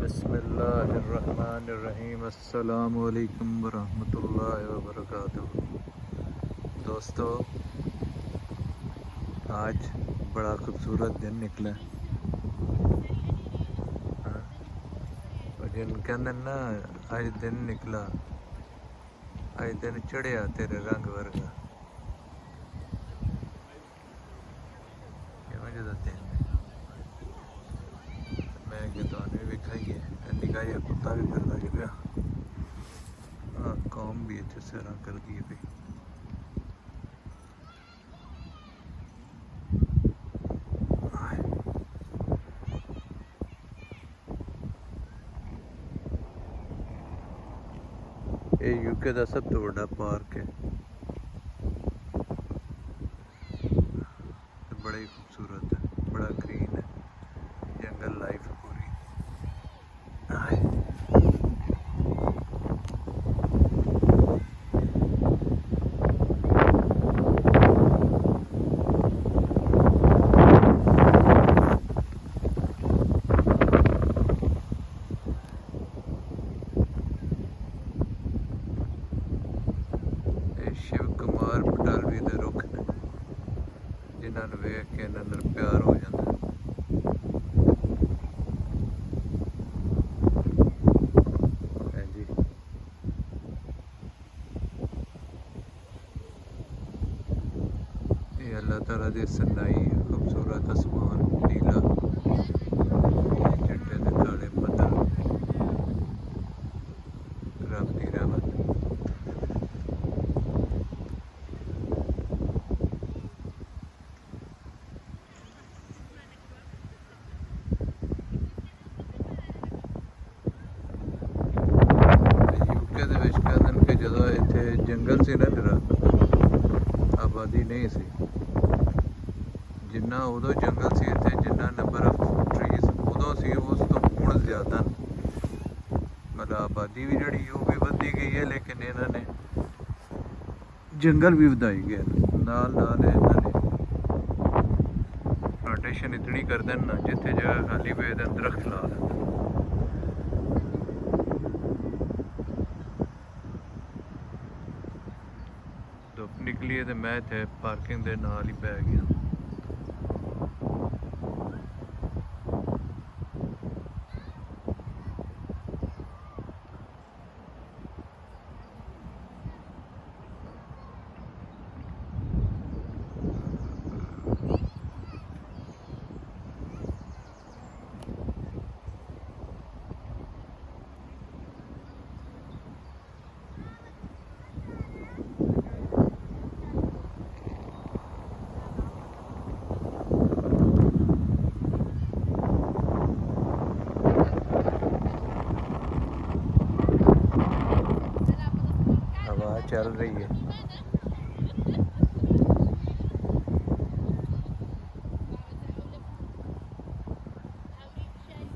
बिस्मिल्लाहिर्रहमानिर्रहीम अस्सलामुअलैकुम वरहमतुल्लाहि वबरकातुहू। दोस्तों, आज बड़ा खूबसूरत दिन निकला। हाँ, और जिन कहते ना आज दिन निकला, आज दिन चढ़िया तेरे रंग वर्गा। क्यों जो दिन मैं कि तुहानू भी खाइए निका जिहा कुत्ता भी फिरदा जी पिया। हाँ, कौम भी इत्थे सैरां करदी है पई। ये यूके का सब तो बड़ा पार्क है, बड़ा ही खूबसूरत है, बड़ा ग्रीन है, जंगल लाइफ पूरी। शिव कुमार बटालवी दे रुख ने जिन्होंने वेख के अंदर प्यार हो जाता है जी। ये अल्लाह ताला दी सनाई खूबसूरत आसमान नीला चिट्टे ते काले बदल रब दी रहमत। यूके दे विच कहंदे कि जदों इत्थे जंगल सी ना निरा आबादी नहीं सी, जिन्ना उदों जंगल सी इत्थे जिन्ना नंबर ऑफ ट्रीज उदों सी उस तो हुण ज़्यादा मतलब आबादी भी जिहड़ी वो भी वधी गई है, लेकिन इन्होंने जंगल भी वधाई गए नाल नाल इन्होंने प्लांटेशन इतनी कर देन ना जिथे जगह खाली पे दरख्त ला दें। धुप निकली है तो मैं इत्थे पार्किंग दे नाल ही पै गया। हवा चल रही है।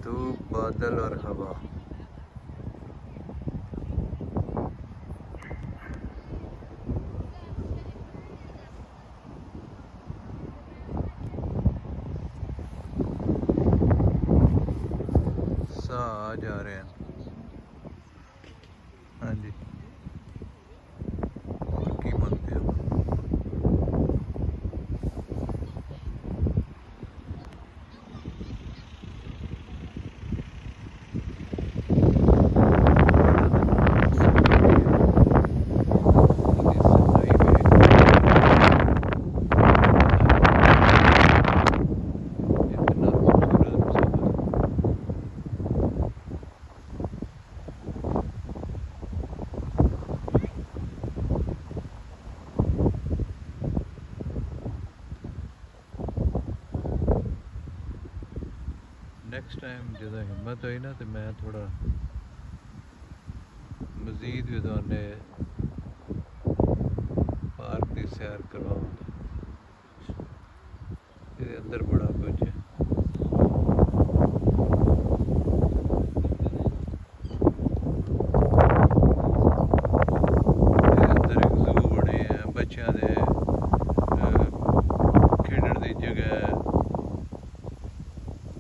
धूप, बादल और हवा। सा आ जा रहे हैं। हाँ जी, और की मनते हो। नेक्स्ट टाइम जो हिम्मत हुई ना तो मैं थोड़ा मजीद भी तुहाने पार्क की सैर करवाऊंगा। ये अंदर बड़ा कुछ है। अंदर एक जू बने हैं, बच्चों के खेडण की जगह।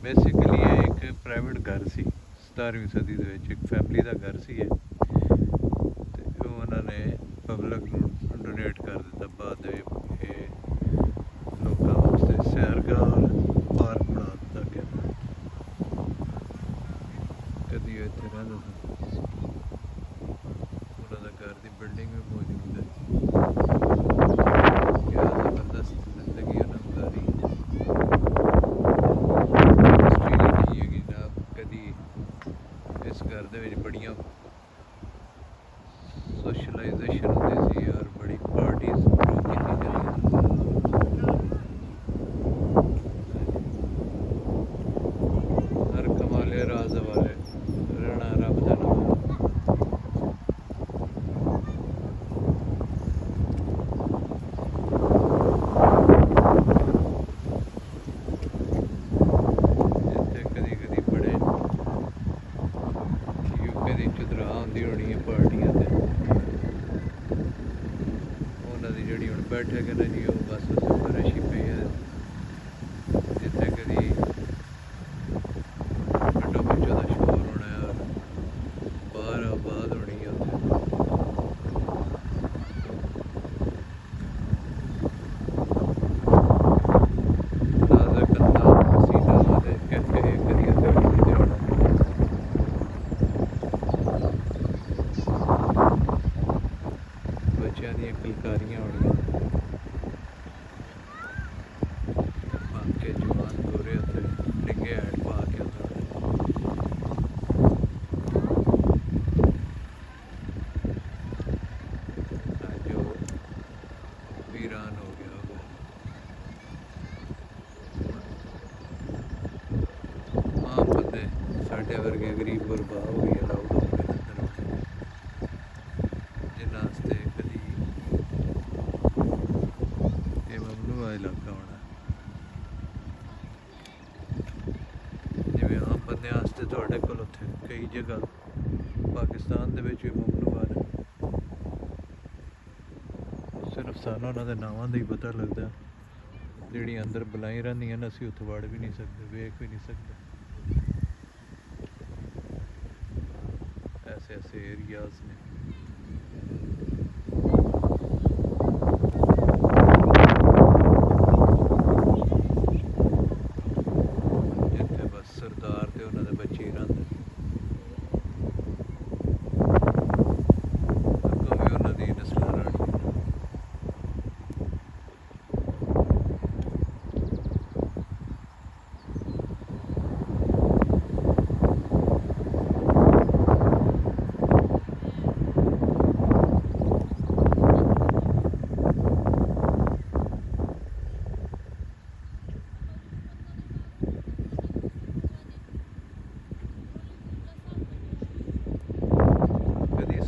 बेसिकली एक प्राइवेट घर सी 17ਵੀਂ ਸਦੀ ਦੇ ਵਿੱਚ ਇੱਕ ਫੈਮਿਲੀ ਦਾ ਘਰ ਸੀ ਇਹ, ਤੇ ਉਹਨਾਂ ਨੇ ਪਬਲਿਕ ਨੂੰ ਡੋਨੇਟ ਕਰ ਦਿੱਤਾ। ਬਾਅਦ ਦੇ ਇਹ ਲੋਕਾਂ ਵਾਸਤੇ ਸੈਰਗਾਹ ਔਰ ਪਾਰਕ ਬਣਾ ਦਿੱਤਾ ਗਿਆ। ਕਦੀ ਇੱਥੇ ਰਹਿੰਦਾ ਸੀ, ਉਹਨਾਂ ਦਾ ਘਰ ਦੀ ਬਿਲਡਿੰਗ ਵੀ ਮੌਜੂਦ ਹੈ। ਕਿਆ ਜ਼ਬਰਦਸਤ ਜ਼ਿੰਦਗੀ ਉਹਨਾਂ ਗੁਜ਼ਾਰੀ। ਇਸ ਘਰ ਦੇ ਵਿੱਚ ਬੜੀਆਂ ਸੋਸ਼ਲਾਈਜੇਸ਼ਨ ਹੁੰਦੀ ਸੀ ਔਰ ਬੜੀ ਪਾਰਟੀਜ਼ ਕੀਤੀ ਜਾਂਦੀਆਂ। ਹਰ ਕਮਾਲੇ ਰਾਜ਼ ਵਾਲੇ ਰਹਿਣਾ ਰੱਬ ਦਾ ਨਾਮ। ਇੱਥੇ ਕਦੀ ਕਦੀ ਬੜੇ ਦੀ ਚੁਦਰਾ ਹੁੰਦੀ ਹੋਣੀ ਹੈ ਪਾਰਟੀਆਂ ਤੇ, ਉਹਨਾਂ ਦੀ ਜਿਹੜੀ ਹੁਣ ਬੈਠਕ ਹੈ ਨਾ ਜੀ, ਉਹ ਬਸ ਫਰਸ਼ ਹੀ ਪਈ ਹੈ। ਜਿੱਥੇ ਕਦੀ ਪਿੰਡੋਂ ਪਿੱਛੋਂ ਦਾ ਸ਼ੋਰ ਹੋਣਾ ਔਰ ਬਾਹਰ ਆਬਾਦ ਹੋਣੀ ਹੈ ਉੱਥੇ। ਨਾਜ਼ਕ ਅੰਦਾਜ਼ ਸੀਨਾ ਦੇ ਕਹੇ ਕਦੀ ਉੱਥੇ ਹੁੰਦੇ ਹੋਣਾ। ਬੱਚਿਆਂ ਦੀਆਂ ਕਿਲਕਾਰੀਆਂ ਹੋਣੀਆਂ। ਬਾਕੀ ਜਵਾਨ ਗੋਰੇ ਉੱਤੇ ਡਿੱਗੇ ਹੈਡ ਪਾ ਕੇ ਉੱਤੇ ਜੋ ਵੀਰਾਨ ਹੋ ਗਿਆ ਹੋਗਾ। ਆਮ ਬੰਦੇ ਸਾਡੇ ਵਰਗੇ ਗਰੀਬ ਗੁਰਬਾ ਹੋ ਗਏ ਅਲਾਉਡ ਹੋ ਗਏ ਜਿਨ੍ਹਾਂ ਵਾਸਤੇ ਕਦੀ ਇਹ ਮਮਨੂਆ ਇਲਾਕਾ ਹੋਣਾ। ਜਿਵੇਂ ਆਮ ਬੰਦਿਆਂ ਵਾਸਤੇ ਤੁਹਾਡੇ ਕੋਲ ਉੱਥੇ ਕਈ ਜਗ੍ਹਾ ਪਾਕਿਸਤਾਨ ਦੇ ਵਿੱਚ ਵੀ ਮਮਨੂਆ ਨੇ, ਸਿਰਫ ਸਾਨੂੰ ਉਹਨਾਂ ਦੇ ਨਾਵਾਂ ਦਾ ਹੀ ਪਤਾ ਲੱਗਦਾ। ਜਿਹੜੀਆਂ ਅੰਦਰ ਬੁਲਾਈ ਰਹਿੰਦੀਆਂ ਨੇ ਅਸੀਂ ਉੱਥੇ ਵੜ ਵੀ ਨਹੀਂ ਸਕਦੇ, ਵੇਖ ਵੀ ਨਹੀਂ ਸਕਦੇ। ऐसे ऐसे एरियाज ने जिथे बस सरदार ते उन्होंने बच्चे ही रहते। अगों भी उन्होंने नस्ल रही।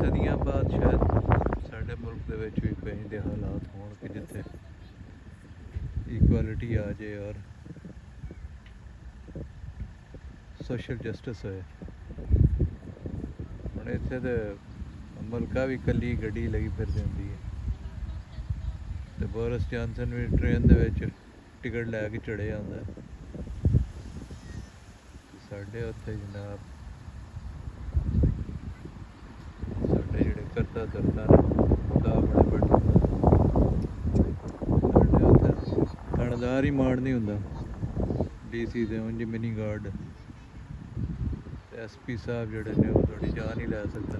सदियां बाद शायद साढ़े मुल्क दे विच भी कहीं दे हालात होण कि जिथे इक्वालिटी आ जाए और सोशल जस्टिस होए। हुण इत्थे ते मुल्का भी कली गड्डी लगी फिर जाती है, ते बोरिस जॉनसन भी ट्रेन दे विच टिकट लैके चढ़े आंदा। साढ़े उत्थे जनाब करता धरता ने खुदा बड़े बड़े साढ़े उत्थे थानेदार ही माड़ नहीं हुंदा। DC दे उंज मिनी गार्ड SP साहब जिहड़े ने वो थोड़ी जान ही लै सकदा।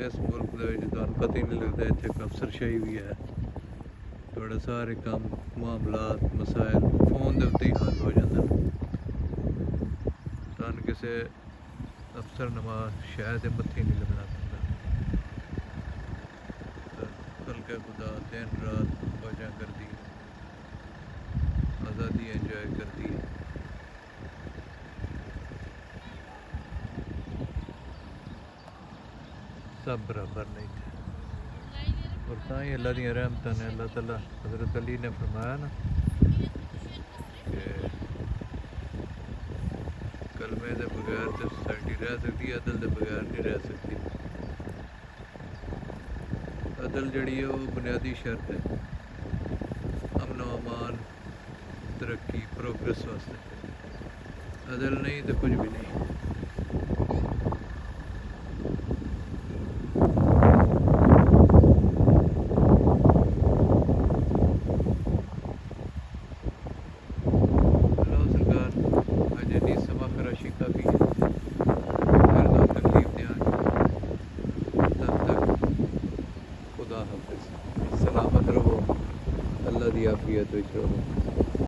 इस मुल्क दे विच तुहानूं पता ही नहीं लगदा इत्थे इक अफसरशाही भी है। थोड़े सारे काम मामलात मसाइल फोन दे उत्ते ही हल हो जांदे। किसी अफसर नमा शहर के मत्थे नहीं लगना पैंदा। बल्कि खुदा दिन रात फौजा करती आज़ादी एंजॉय करती है। सब बराबर नहीं थे और ताई अल्लाह दी रहमत ने अल्लाह ताला हज़रत अली ने फरमाया ना कि कलमे के बगैर तो सोसाइटी रह सकती है, अदल के बगैर नहीं रह सकती। अदल जड़ी है वो बुनियादी शर्त है। अमन अमान तरक्की प्रोग्रेस वास्ते। अदल नहीं तो कुछ भी नहीं। हेलो सरकार, अज नहीं समा खराशी काफ़ी है, हर दम तकलीफ ने आज। तब तक खुदा हाफिज़, सलामत रहो, अल्लाह दी आफियत विच रहो।